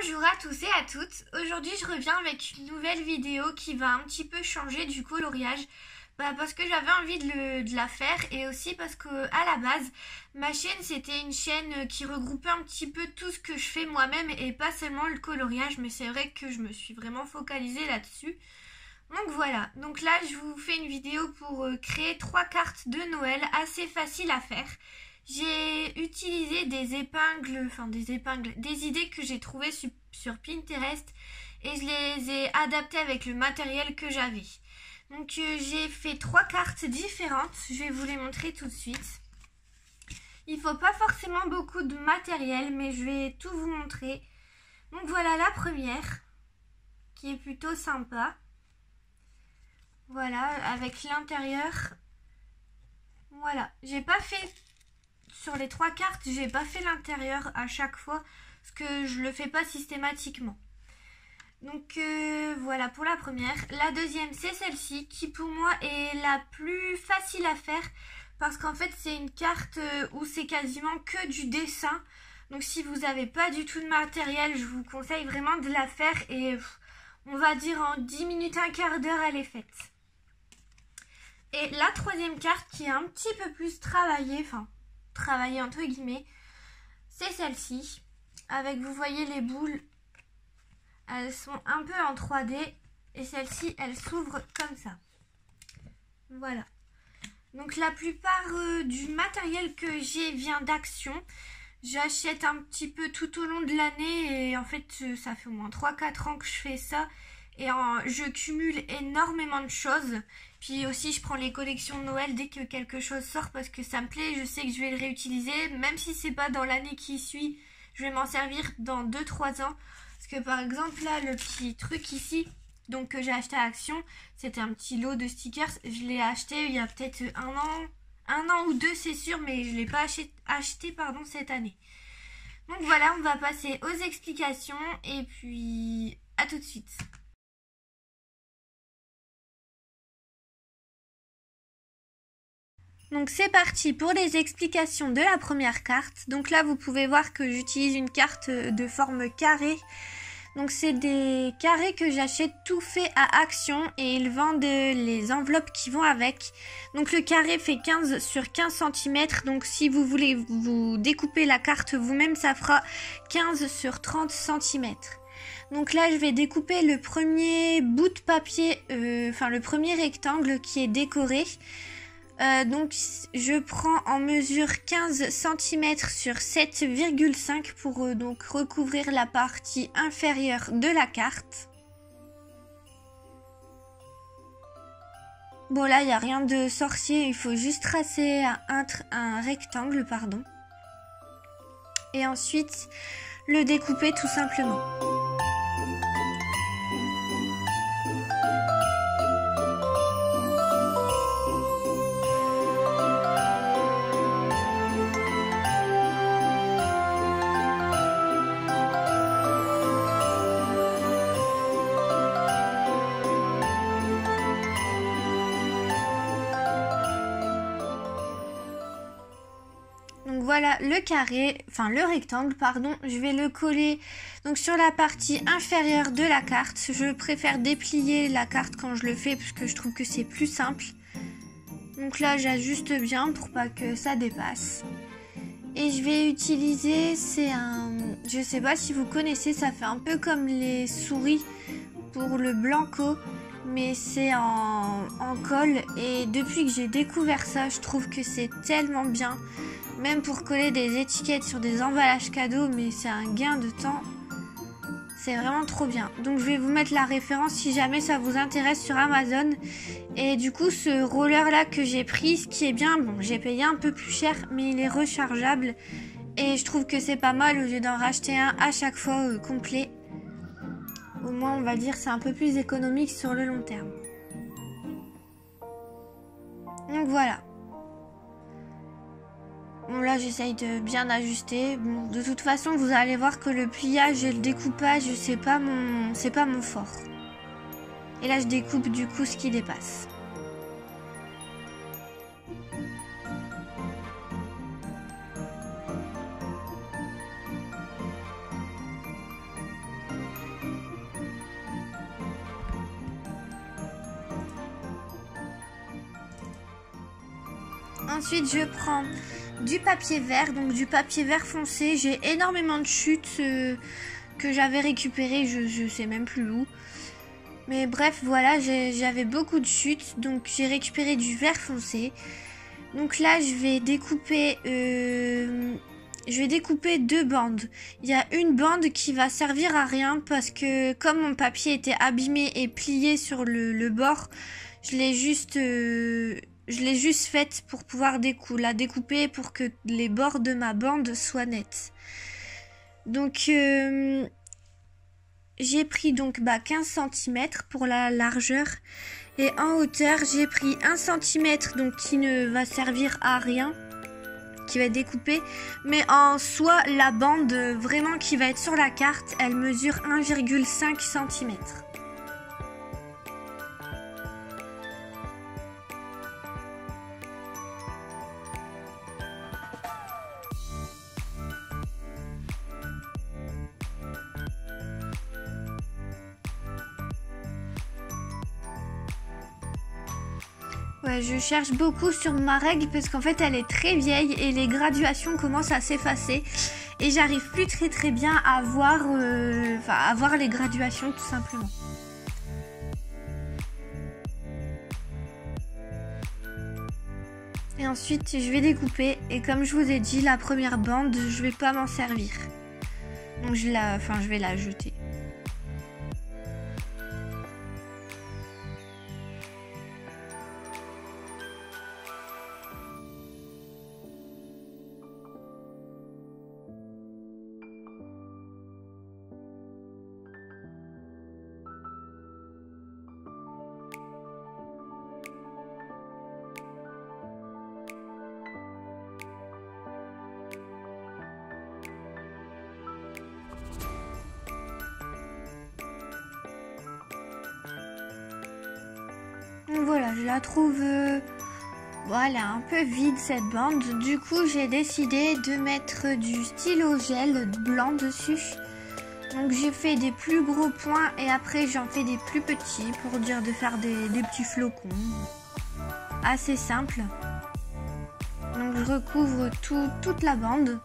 Bonjour à tous et à toutes. Aujourd'hui je reviens avec une nouvelle vidéo qui va un petit peu changer du coloriage, parce que j'avais envie de la faire, et aussi parce que à la base ma chaîne c'était une chaîne qui regroupait un petit peu tout ce que je fais moi-même et pas seulement le coloriage, mais c'est vrai que je me suis vraiment focalisée là-dessus. Donc voilà, donc là je vous fais une vidéo pour créer 3 cartes de Noël assez faciles à faire. J'ai utilisé des idées que j'ai trouvées sur Pinterest et je les ai adaptées avec le matériel que j'avais. Donc j'ai fait 3 cartes différentes, je vais vous les montrer tout de suite. Il ne faut pas forcément beaucoup de matériel, mais je vais tout vous montrer. Donc voilà la première, qui est plutôt sympa. Voilà, avec l'intérieur. Voilà, j'ai pas fait... Sur les 3 cartes, j'ai pas fait l'intérieur à chaque fois parce que je le fais pas systématiquement. Donc voilà pour la première. La deuxième, c'est celle-ci qui pour moi est la plus facile à faire parce qu'en fait c'est une carte où c'est quasiment que du dessin. Donc si vous n'avez pas du tout de matériel, je vous conseille vraiment de la faire et on va dire en 10 minutes, un quart d'heure elle est faite. Et la troisième carte qui est un petit peu plus travaillée entre guillemets, c'est celle-ci. Avec, vous voyez les boules, elles sont un peu en 3D et celle-ci elle s'ouvre comme ça. Voilà. Donc la plupart du matériel que j'ai vient d'Action. J'achète un petit peu tout au long de l'année et en fait ça fait au moins 3-4 ans que je fais ça. Et je cumule énormément de choses. Puis aussi je prends les collections de Noël dès que quelque chose sort parce que ça me plaît. Je sais que je vais le réutiliser. Même si c'est pas dans l'année qui suit, je vais m'en servir dans 2-3 ans. Parce que par exemple là, le petit truc ici, donc que j'ai acheté à Action, c'était un petit lot de stickers. Je l'ai acheté il y a peut-être un an ou deux c'est sûr, mais je ne l'ai pas acheté cette année. Donc voilà, on va passer aux explications et puis à tout de suite. Donc c'est parti pour les explications de la première carte. Donc là vous pouvez voir que j'utilise une carte de forme carrée. Donc c'est des carrés que j'achète tout fait à Action et ils vendent les enveloppes qui vont avec. Donc le carré fait 15 sur 15 cm. Donc si vous voulez vous découper la carte vous-même, ça fera 15 sur 30 cm. Donc là je vais découper le premier bout de papier, le premier rectangle qui est décoré. Donc je prends en mesure 15 cm sur 7,5 pour donc recouvrir la partie inférieure de la carte. Bon là il n'y a rien de sorcier, il faut juste tracer un rectangle, pardon. Et ensuite le découper tout simplement. Donc voilà le rectangle, pardon, je vais le coller donc sur la partie inférieure de la carte. Je préfère déplier la carte quand je le fais parce que je trouve que c'est plus simple. Donc là j'ajuste bien pour pas que ça dépasse. Et je vais utiliser, je sais pas si vous connaissez, ça fait un peu comme les souris pour le Blanco, mais c'est en colle. Et depuis que j'ai découvert ça, je trouve que c'est tellement bien. Même pour coller des étiquettes sur des emballages cadeaux, mais c'est un gain de temps. C'est vraiment trop bien. Donc je vais vous mettre la référence si jamais ça vous intéresse sur Amazon. Et du coup ce roller là que j'ai pris, ce qui est bien, bon j'ai payé un peu plus cher, mais il est rechargeable. Et je trouve que c'est pas mal au lieu d'en racheter un à chaque fois complet. Au moins on va dire c'est un peu plus économique sur le long terme. Donc voilà. Bon là j'essaye de bien ajuster. Bon, de toute façon vous allez voir que le pliage et le découpage c'est pas mon fort. Et là je découpe du coup ce qui dépasse. Ensuite, je prends du papier vert, donc du papier vert foncé. J'ai énormément de chutes que j'avais récupérées, je sais même plus où. Mais bref, voilà, j'avais beaucoup de chutes, donc j'ai récupéré du vert foncé. Donc là, je vais découper 2 bandes. Il y a une bande qui va servir à rien parce que comme mon papier était abîmé et plié sur le bord, je l'ai juste faite pour pouvoir la découper pour que les bords de ma bande soient nets. Donc j'ai pris donc 15 cm pour la largeur et en hauteur j'ai pris 1 cm donc qui ne va servir à rien, qui va être découpé, mais en soi la bande vraiment qui va être sur la carte, elle mesure 1,5 cm. Ouais, je cherche beaucoup sur ma règle parce qu'en fait elle est très vieille et les graduations commencent à s'effacer et j'arrive plus très bien à voir, à voir les graduations tout simplement. Et ensuite je vais découper et comme je vous ai dit, la première bande je vais pas m'en servir. Donc je vais la jeter. Donc voilà, je la trouve voilà, un peu vide cette bande. Du coup, j'ai décidé de mettre du stylo gel blanc dessus. Donc j'ai fait des plus gros points et après j'en fais des plus petits pour dire de faire des petits flocons. Assez simple. Donc je recouvre toute la bande.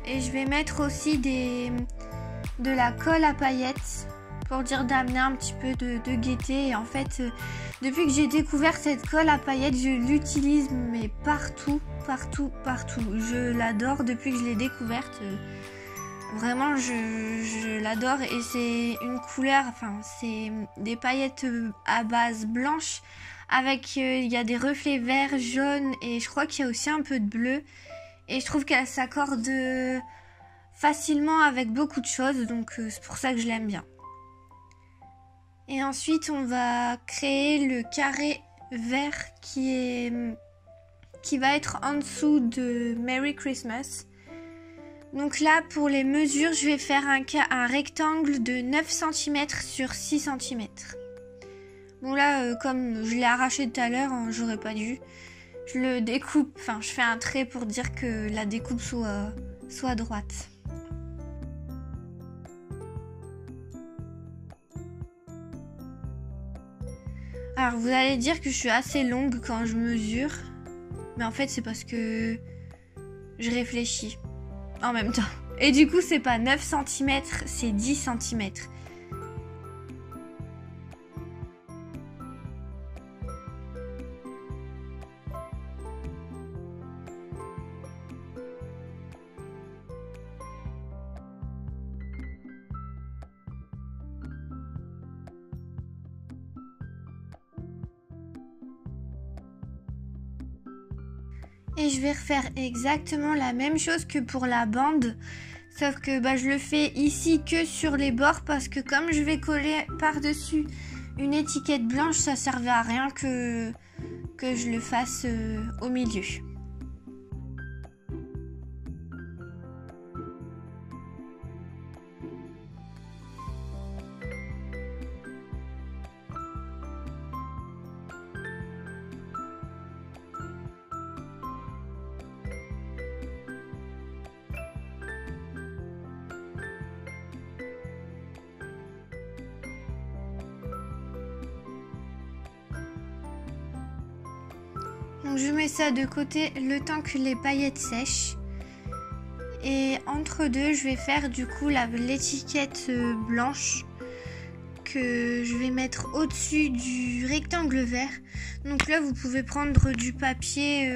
Et je vais mettre aussi de la colle à paillettes pour dire d'amener un petit peu de gaieté. Et en fait, depuis que j'ai découvert cette colle à paillettes, je l'utilise mais partout. Je l'adore depuis que je l'ai découverte. Vraiment, je l'adore et c'est une couleur, c'est des paillettes à base blanche avec, il y a des reflets verts, jaunes et je crois qu'il y a aussi un peu de bleu. Et je trouve qu'elle s'accorde facilement avec beaucoup de choses, donc c'est pour ça que je l'aime bien. Et ensuite, on va créer le carré vert qui va être en dessous de Merry Christmas. Donc là, pour les mesures, je vais faire un rectangle de 9 cm sur 6 cm. Bon là, comme je l'ai arraché tout à l'heure, hein, j'aurais pas dû. Je le découpe, je fais un trait pour dire que la découpe soit droite. Alors vous allez dire que je suis assez longue quand je mesure, mais en fait c'est parce que je réfléchis en même temps. Et du coup c'est pas 9 cm, c'est 10 cm. Et je vais refaire exactement la même chose que pour la bande. Sauf que je le fais ici que sur les bords parce que comme je vais coller par-dessus une étiquette blanche, ça servait à rien que je le fasse au milieu. Donc je mets ça de côté le temps que les paillettes sèchent. Et entre deux, je vais faire du coup l'étiquette blanche que je vais mettre au-dessus du rectangle vert. Donc là, vous pouvez prendre du papier,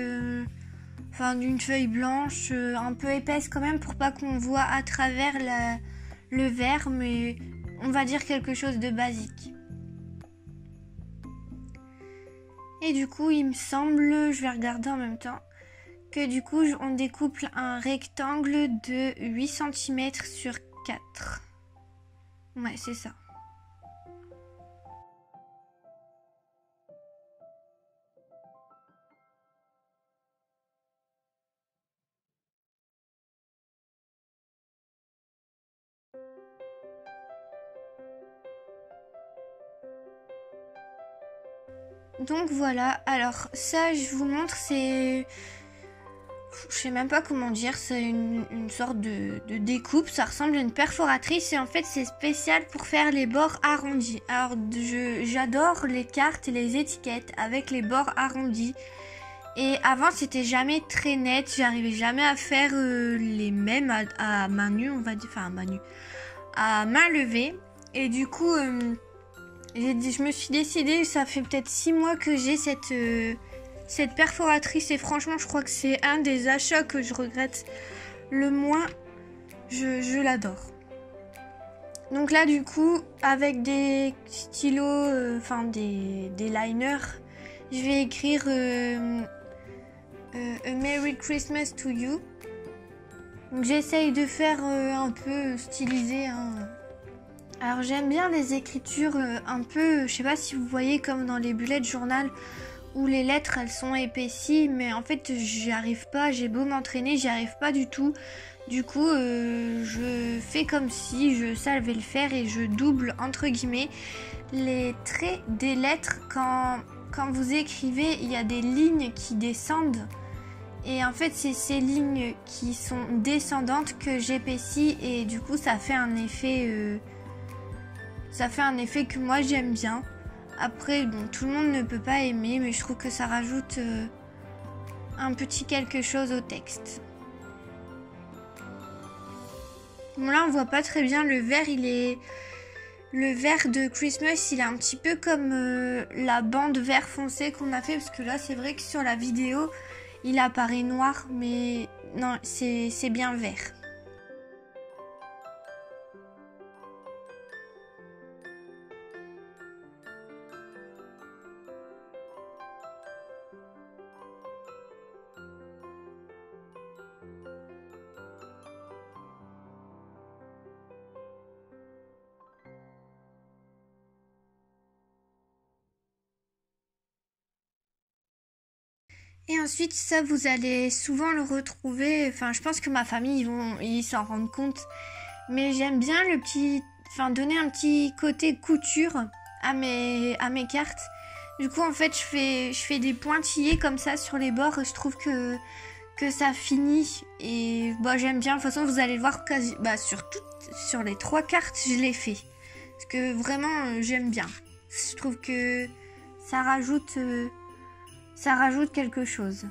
d'une feuille blanche, un peu épaisse quand même pour pas qu'on voit à travers le vert, mais on va dire quelque chose de basique. Et du coup, il me semble, je vais regarder en même temps, que du coup, on découpe un rectangle de 8 cm sur 4. Ouais, c'est ça. Donc voilà, alors ça je vous montre, c'est... Je sais même pas comment dire, c'est une sorte de découpe, ça ressemble à une perforatrice et en fait c'est spécial pour faire les bords arrondis. Alors j'adore les cartes et les étiquettes avec les bords arrondis. Et avant c'était jamais très net, j'arrivais jamais à faire les mêmes à main nue, on va dire, enfin à main nue, à main levée. Et du coup... je me suis décidée, ça fait peut-être 6 mois que j'ai cette perforatrice et franchement je crois que c'est un des achats que je regrette le moins. Je l'adore. Donc là du coup avec des stylos, des liners, je vais écrire A Merry Christmas to you. Donc j'essaye de faire un peu stylisé, hein. Alors j'aime bien les écritures un peu, je sais pas si vous voyez comme dans les bullet journal où les lettres elles sont épaissies, mais en fait j'y arrive pas, j'ai beau m'entraîner, j'y arrive pas du tout. Du coup je fais comme si je savais le faire et je double entre guillemets les traits des lettres. Quand vous écrivez, il y a des lignes qui descendent. Et en fait, c'est ces lignes qui sont descendantes que j'épaissis et du coup ça fait un effet... Ça fait un effet que moi j'aime bien. Après, bon, tout le monde ne peut pas aimer, mais je trouve que ça rajoute un petit quelque chose au texte. Bon là on voit pas très bien le vert, le vert de Christmas, il est un petit peu comme la bande vert foncé qu'on a fait, parce que là c'est vrai que sur la vidéo il apparaît noir, mais non, c'est bien vert. Et ensuite, ça, vous allez souvent le retrouver. Enfin, je pense que ma famille, ils s'en rendent compte. Mais j'aime bien donner un petit côté couture à mes cartes. Du coup, en fait, je fais des pointillés comme ça sur les bords. Je trouve que ça finit. Et bah, j'aime bien. De toute façon, vous allez le voir sur les 3 cartes, je l'ai fait. Parce que vraiment, j'aime bien. Je trouve que ça rajoute quelque chose.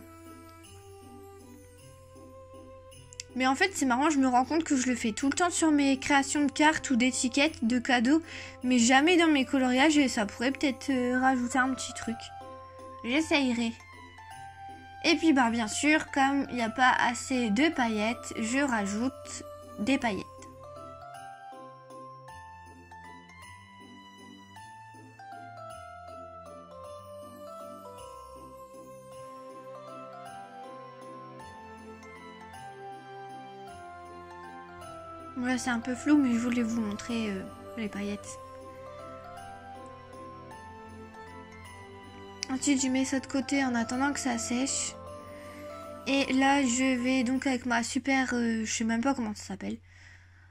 Mais en fait, c'est marrant, je me rends compte que je le fais tout le temps sur mes créations de cartes ou d'étiquettes, de cadeaux, mais jamais dans mes coloriages et ça pourrait peut-être rajouter un petit truc. J'essayerai. Et puis, bah, bien sûr, comme il n'y a pas assez de paillettes, je rajoute des paillettes. Bon, là c'est un peu flou, mais je voulais vous montrer les paillettes. Ensuite je mets ça de côté en attendant que ça sèche. Et là je vais donc avec ma super, je sais même pas comment ça s'appelle,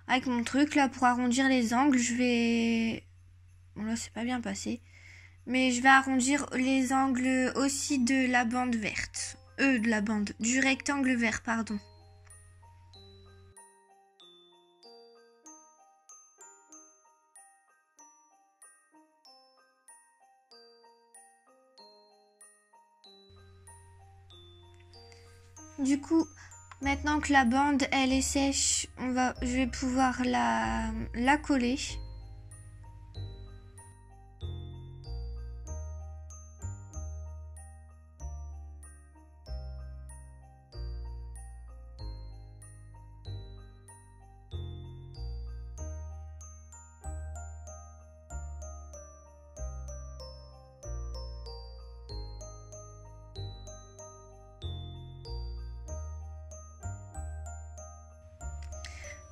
avec mon truc là pour arrondir les angles, je vais... Bon là c'est pas bien passé. Mais je vais arrondir les angles aussi de la bande verte. Du rectangle vert, pardon. Du coup, maintenant que la bande elle est sèche, je vais pouvoir la coller.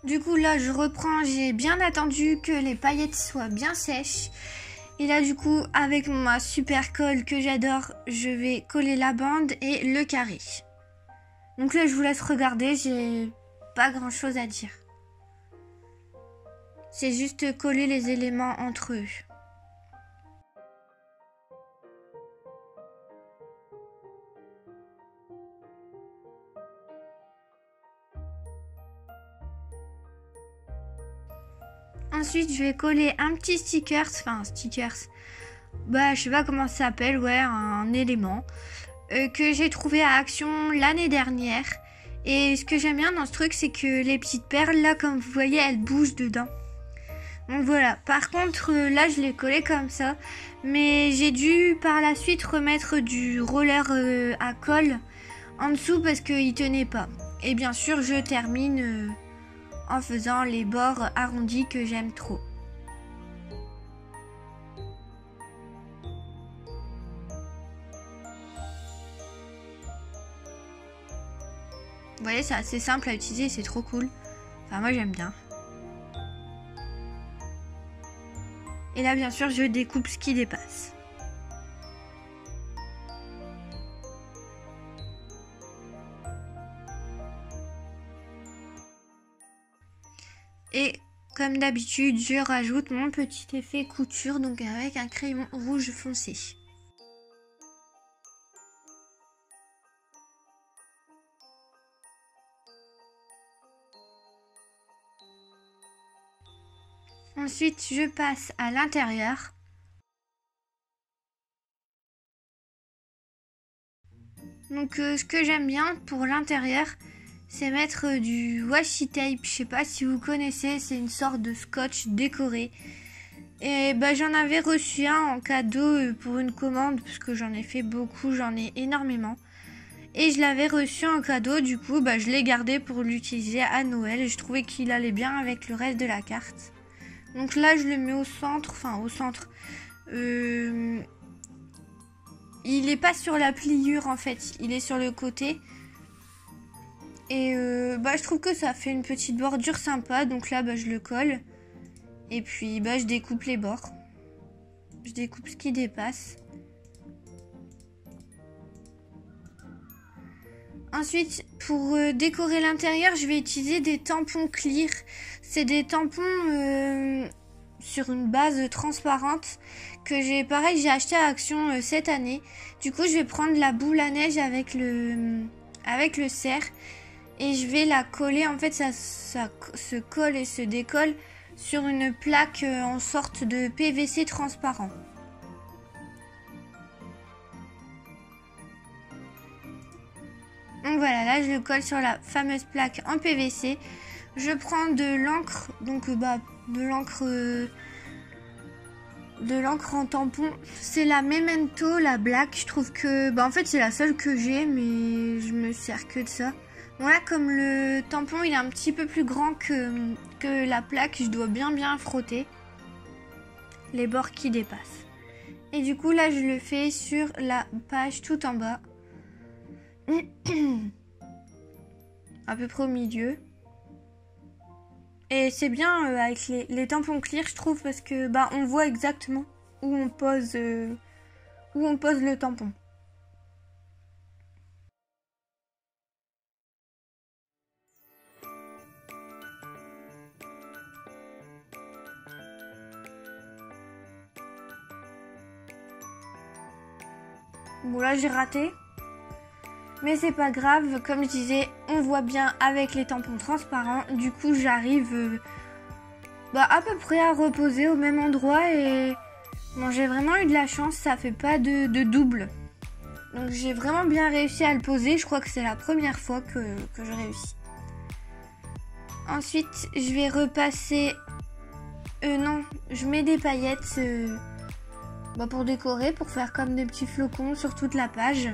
Du coup là je reprends, j'ai bien attendu que les paillettes soient bien sèches. Et là du coup avec ma super colle que j'adore, je vais coller la bande et le carré. Donc là je vous laisse regarder, j'ai pas grand chose à dire. C'est juste coller les éléments entre eux. Ensuite, je vais coller un petit stickers, je sais pas comment ça s'appelle, ouais, un élément que j'ai trouvé à Action l'année dernière. Et ce que j'aime bien dans ce truc, c'est que les petites perles, là, comme vous voyez, elles bougent dedans. Donc voilà, par contre, là, je l'ai collé comme ça. Mais j'ai dû, par la suite, remettre du roller à colle en dessous parce qu'il tenait pas. Et bien sûr, je termine en faisant les bords arrondis que j'aime trop. Vous voyez, c'est assez simple à utiliser, c'est trop cool. Enfin, moi j'aime bien. Et là, bien sûr, je découpe ce qui dépasse. Et comme d'habitude, je rajoute mon petit effet couture, donc avec un crayon rouge foncé. Ensuite, je passe à l'intérieur. Donc, ce que j'aime bien pour l'intérieur, c'est mettre du washi tape. Je sais pas si vous connaissez, c'est une sorte de scotch décoré. Et j'en avais reçu un en cadeau pour une commande, parce que j'en ai fait beaucoup, j'en ai énormément. Et je l'avais reçu en cadeau, du coup, je l'ai gardé pour l'utiliser à Noël. Et je trouvais qu'il allait bien avec le reste de la carte. Donc là, je le mets au centre, il n'est pas sur la pliure en fait, il est sur le côté. Et je trouve que ça fait une petite bordure sympa. Donc là, je le colle. Et puis, je découpe les bords. Je découpe ce qui dépasse. Ensuite, pour décorer l'intérieur, je vais utiliser des tampons clear. C'est des tampons sur une base transparente que j'ai acheté à Action cette année. Du coup, je vais prendre la boule à neige avec le cerf et je vais la coller. En fait, ça se colle et se décolle sur une plaque en sorte de PVC transparent. Donc voilà, là je le colle sur la fameuse plaque en PVC. Je prends de l'encre, donc de l'encre en tampon. C'est la Memento, la black. Je trouve que en fait c'est la seule que j'ai, mais je me sers que de ça. Bon là, comme le tampon il est un petit peu plus grand que la plaque, je dois bien frotter les bords qui dépassent. Et du coup là je le fais sur la page tout en bas. À peu près au milieu. Et c'est bien avec les tampons clear, je trouve, parce que on voit exactement où on pose le tampon. Bon là j'ai raté. Mais c'est pas grave, comme je disais, on voit bien avec les tampons transparents. Du coup, j'arrive à peu près à reposer au même endroit. Et bon, j'ai vraiment eu de la chance, ça fait pas de double. Donc j'ai vraiment bien réussi à le poser. Je crois que c'est la première fois que je réussis. Ensuite, je vais repasser... non, je mets des paillettes pour décorer, pour faire comme des petits flocons sur toute la page.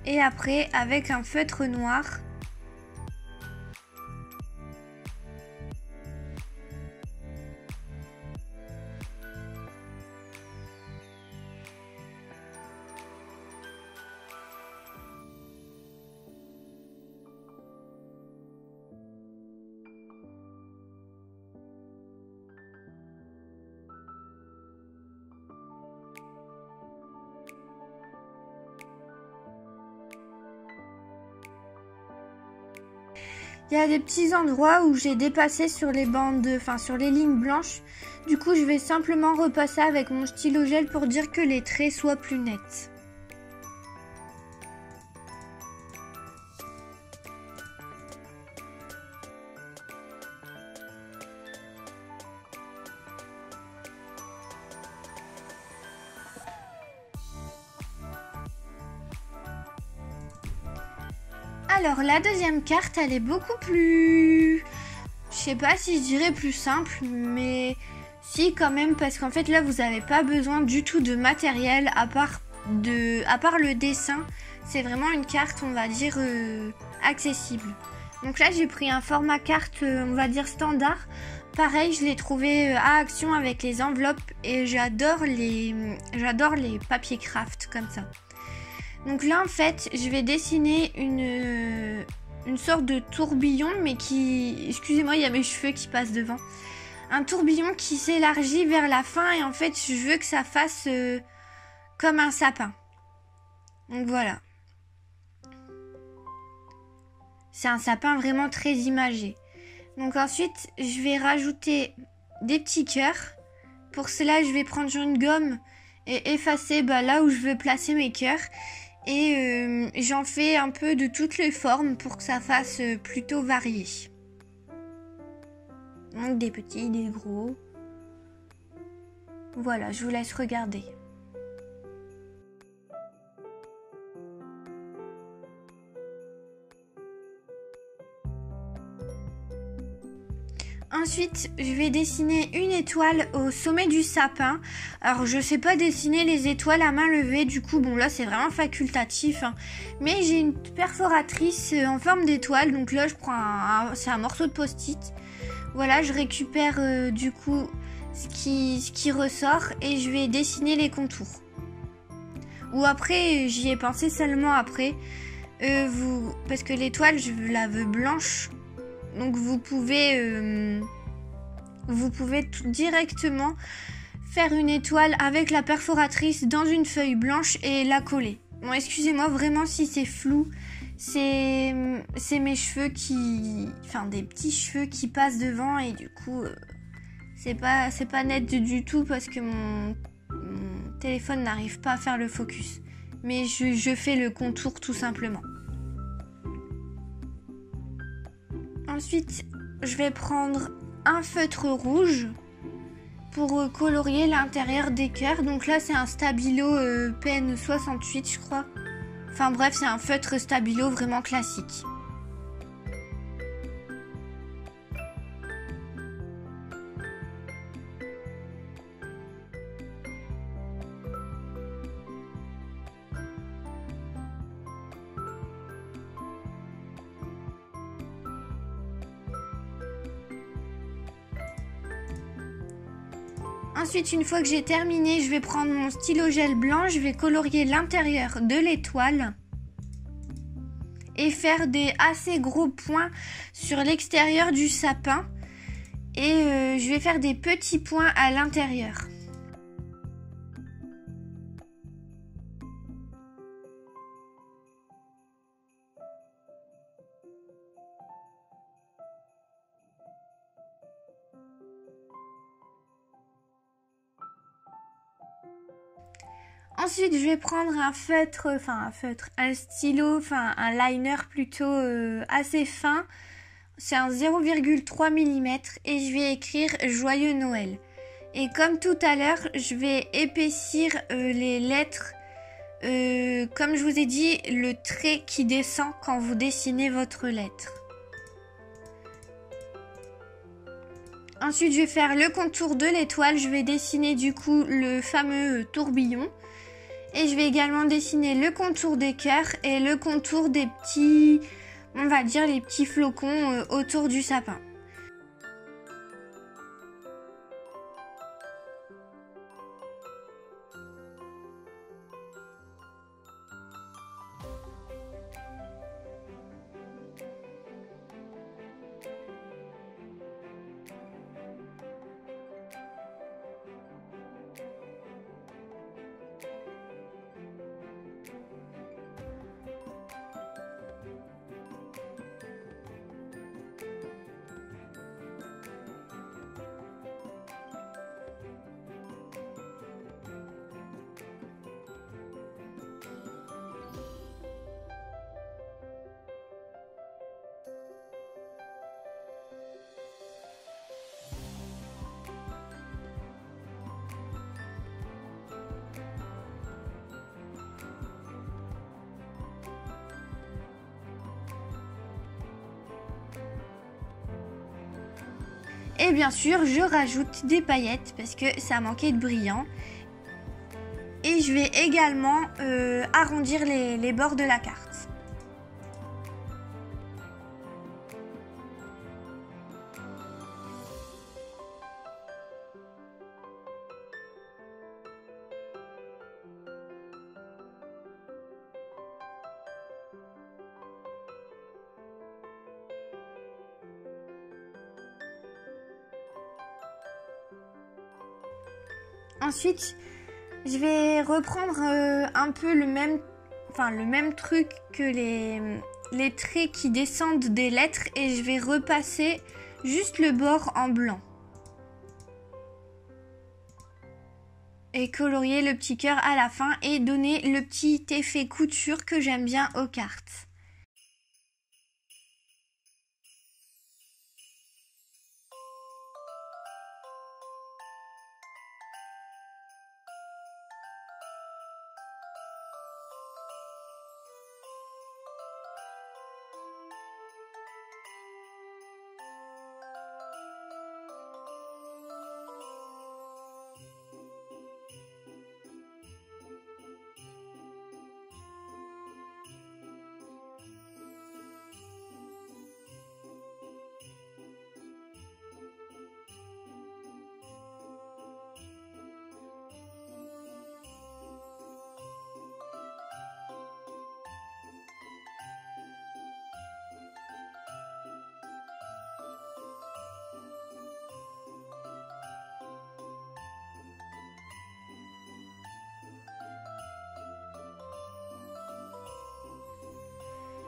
Et après, avec un feutre noir, il y a des petits endroits où j'ai dépassé sur les bandes, sur les lignes blanches. Du coup, je vais simplement repasser avec mon stylo gel pour dire que les traits soient plus nets. Alors la deuxième carte, elle est beaucoup plus... Je sais pas si je dirais plus simple, mais si quand même, parce qu'en fait là vous n'avez pas besoin du tout de matériel à part le dessin. C'est vraiment une carte, on va dire, accessible. Donc là j'ai pris un format carte, on va dire standard. Pareil, je l'ai trouvé à Action avec les enveloppes et j'adore les papiers craft comme ça. Donc là en fait je vais dessiner une sorte de tourbillon, mais qui... Excusez-moi, il y a mes cheveux qui passent devant. Un tourbillon qui s'élargit vers la fin et en fait je veux que ça fasse comme un sapin. Donc voilà. C'est un sapin vraiment très imagé. Donc ensuite je vais rajouter des petits cœurs. Pour cela je vais prendre une gomme et effacer là où je veux placer mes cœurs. Et j'en fais un peu de toutes les formes pour que ça fasse plutôt varié. Donc des petits, des gros. Voilà, je vous laisse regarder. Ensuite, je vais dessiner une étoile au sommet du sapin. Alors, je sais pas dessiner les étoiles à main levée. Du coup, bon, là, c'est vraiment facultatif. Hein. Mais j'ai une perforatrice en forme d'étoile. Donc là, je prends c'est un morceau de post-it. Voilà, je récupère du coup ce qui ressort et je vais dessiner les contours. Ou après, j'y ai pensé seulement après. Parce que l'étoile, je la veux blanche. Donc vous pouvez directement faire une étoile avec la perforatrice dans une feuille blanche et la coller. Bon, excusez-moi vraiment si c'est flou. C'est mes cheveux des petits cheveux qui passent devant et du coup c'est pas net du tout parce que mon téléphone n'arrive pas à faire le focus. Mais je fais le contour tout simplement. Ensuite, je vais prendre un feutre rouge pour colorier l'intérieur des cœurs. Donc là, c'est un stabilo PN 68, je crois. Enfin bref, c'est un feutre stabilo vraiment classique. Ensuite, une fois que j'ai terminé, je vais prendre mon stylo gel blanc, je vais colorier l'intérieur de l'étoile et faire des assez gros points sur l'extérieur du sapin. Et je vais faire des petits points à l'intérieur. Ensuite, je vais prendre un stylo, un liner plutôt assez fin, c'est un 0,3 mm et je vais écrire Joyeux Noël. Et comme tout à l'heure, je vais épaissir les lettres, comme je vous ai dit, le trait qui descend quand vous dessinez votre lettre. Ensuite, je vais faire le contour de l'étoile. Je vais dessiner du coup le fameux tourbillon. Et je vais également dessiner le contour des cœurs et le contour des petits, on va dire les petits flocons autour du sapin. Et bien sûr, je rajoute des paillettes parce que ça manquait de brillant. Et je vais également arrondir les bords de la carte. Ensuite, je vais reprendre un peu le même truc que les traits qui descendent des lettres et je vais repasser juste le bord en blanc. Et colorier le petit cœur à la fin et donner le petit effet couture que j'aime bien aux cartes.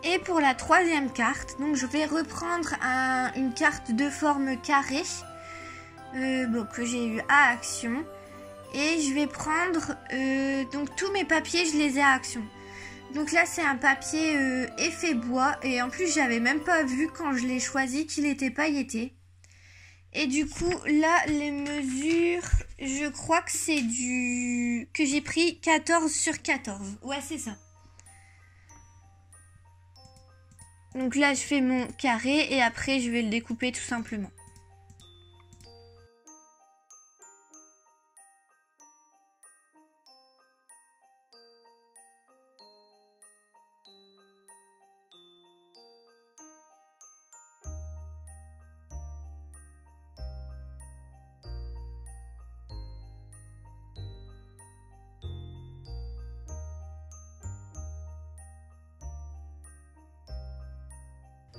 Et pour la troisième carte, donc je vais reprendre une carte de forme carrée que j'ai eu à Action. Et je vais prendre, donc tous mes papiers, je les ai à Action. Donc là, c'est un papier effet bois. Et en plus, j'avais même pas vu quand je l'ai choisi qu'il était pailleté. Et du coup, là, les mesures, je crois que c'est que j'ai pris 14 sur 14. Ouais, c'est ça. Donc là, je fais mon carré et après, je vais le découper tout simplement.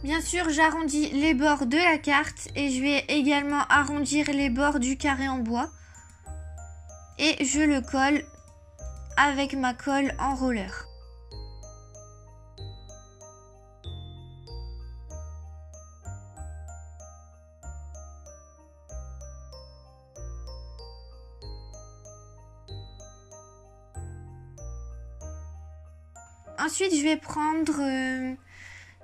Bien sûr, j'arrondis les bords de la carte et je vais également arrondir les bords du carré en bois. Et je le colle avec ma colle en roller. Ensuite, je vais prendre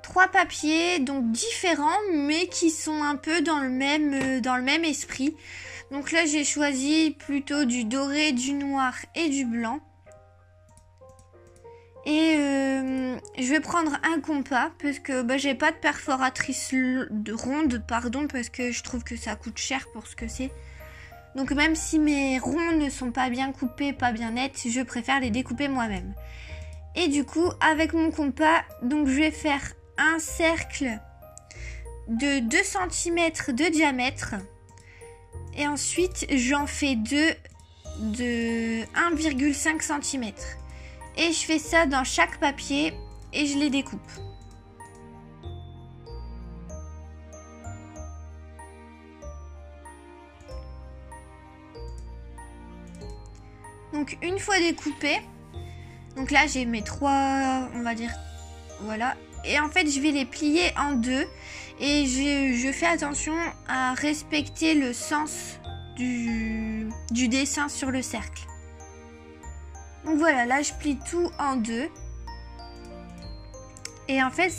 3 papiers donc différents mais qui sont un peu dans le même esprit. Donc là j'ai choisi plutôt du doré, du noir et du blanc. Et je vais prendre un compas parce que j'ai pas de perforatrice ronde parce que je trouve que ça coûte cher pour ce que c'est. Donc même si mes ronds ne sont pas bien coupés, pas bien nets, je préfère les découper moi-même. Et du coup avec mon compas, donc je vais faire un cercle de 2 cm de diamètre. Et ensuite j'en fais deux de 1,5 cm. Et je fais ça dans chaque papier et je les découpe. Donc une fois découpé, donc là j'ai mes 3, on va dire, voilà. Et en fait je vais les plier en deux et je fais attention à respecter le sens du dessin sur le cercle. Donc voilà, là je plie tout en deux. Et en fait,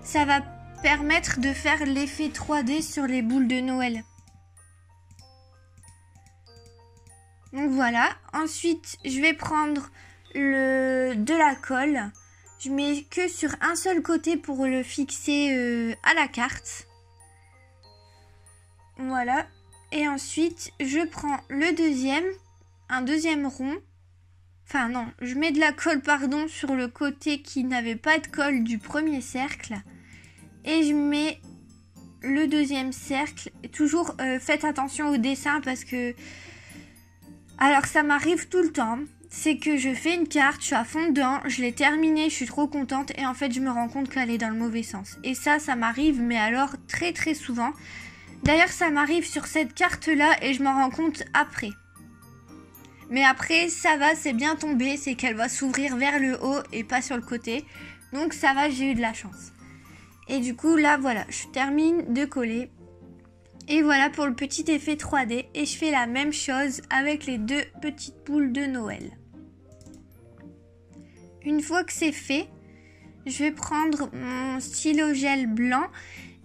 ça va permettre de faire l'effet 3D sur les boules de Noël. Donc voilà. Ensuite, je vais prendre de la colle. Je mets que sur un seul côté pour le fixer à la carte. Voilà. Et ensuite, je prends un deuxième rond. Enfin non, je mets de la colle sur le côté qui n'avait pas de colle du premier cercle. Et je mets le deuxième cercle. Et toujours faites attention au dessin parce que... Alors ça m'arrive tout le temps. C'est que je fais une carte, je suis à fond dedans, je l'ai terminée, je suis trop contente. Et en fait je me rends compte qu'elle est dans le mauvais sens. Et ça m'arrive mais alors très très souvent. D'ailleurs ça m'arrive sur cette carte là et je m'en rends compte après. Mais après, ça va, c'est bien tombé, c'est qu'elle va s'ouvrir vers le haut et pas sur le côté. Donc ça va, j'ai eu de la chance. Et du coup, là, voilà, je termine de coller. Et voilà pour le petit effet 3D. Et je fais la même chose avec les 2 petites boules de Noël. Une fois que c'est fait, je vais prendre mon stylo gel blanc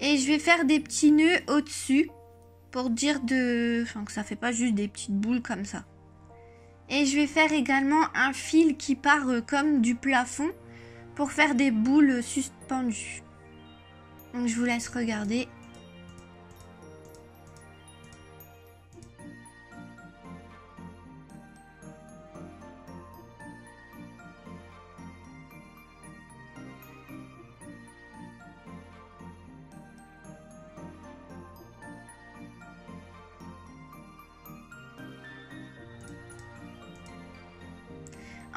et je vais faire des petits nœuds au-dessus pour dire que ça fait pas juste des petites boules comme ça. Et je vais faire également un fil qui part comme du plafond pour faire des boules suspendues. Donc je vous laisse regarder.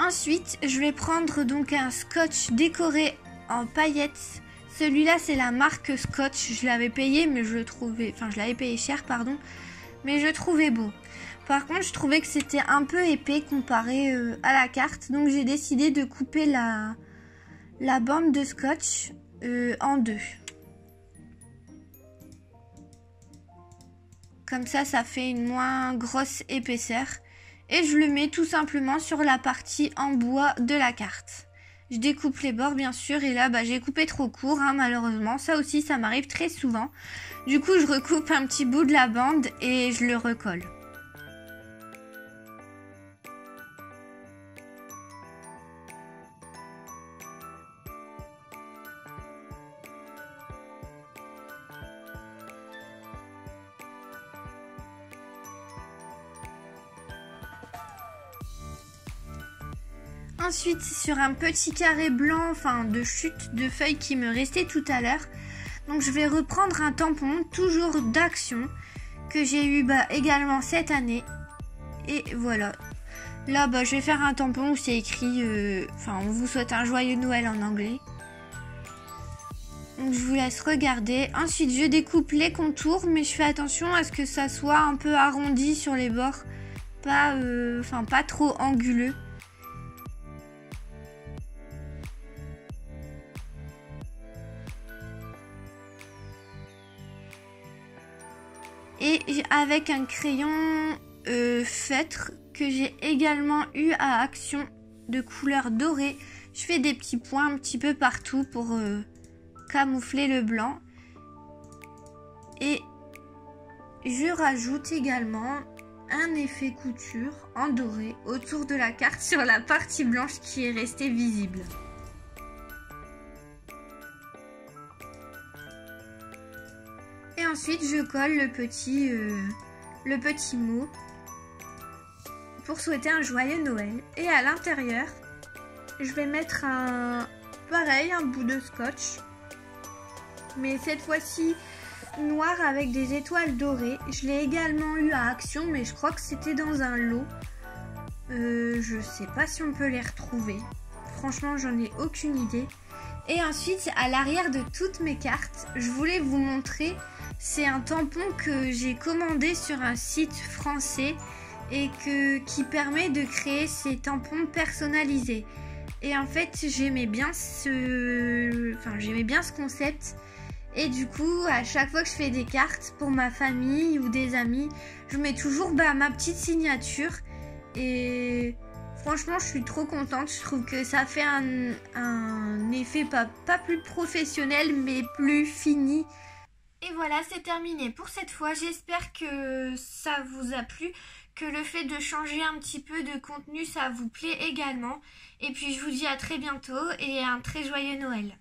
Ensuite, je vais prendre donc un scotch décoré en paillettes. Celui-là, c'est la marque Scotch. Je l'avais payé, mais je l'avais payé cher, pardon. Mais je trouvais beau. Par contre, je trouvais que c'était un peu épais comparé à la carte. Donc, j'ai décidé de couper la bande de scotch en deux. Comme ça, ça fait une moins grosse épaisseur. Et je le mets tout simplement sur la partie en bois de la carte. Je découpe les bords bien sûr et là j'ai coupé trop court malheureusement. Ça aussi ça m'arrive très souvent. Du coup je recoupe un petit bout de la bande et je le recolle. Ensuite, sur un petit carré blanc, de chute de feuilles qui me restait tout à l'heure. Donc, je vais reprendre un tampon, toujours d'Action, que j'ai eu également cette année. Et voilà. Là, je vais faire un tampon où c'est écrit, on vous souhaite un joyeux Noël en anglais. Donc, je vous laisse regarder. Ensuite, je découpe les contours, mais je fais attention à ce que ça soit un peu arrondi sur les bords. Pas trop anguleux. Et avec un crayon feutre que j'ai également eu à Action de couleur dorée, je fais des petits points un petit peu partout pour camoufler le blanc. Et je rajoute également un effet couture en doré autour de la carte sur la partie blanche qui est restée visible. Et ensuite je colle le petit mot pour souhaiter un joyeux Noël. Et à l'intérieur, je vais mettre un bout de scotch, mais cette fois-ci noir avec des étoiles dorées. Je l'ai également eu à Action, mais je crois que c'était dans un lot. Je sais pas si on peut les retrouver. Franchement, j'en ai aucune idée. Et ensuite, à l'arrière de toutes mes cartes, je voulais vous montrer, c'est un tampon que j'ai commandé sur un site français et qui permet de créer ces tampons personnalisés. Et en fait, j'aimais bien ce concept. Et du coup, à chaque fois que je fais des cartes pour ma famille ou des amis, je mets toujours ma petite signature. Et franchement, je suis trop contente. Je trouve que ça fait un effet pas plus professionnel, mais plus fini. Et voilà, c'est terminé pour cette fois. J'espère que ça vous a plu, que le fait de changer un petit peu de contenu, ça vous plaît également. Et puis, je vous dis à très bientôt et un très joyeux Noël.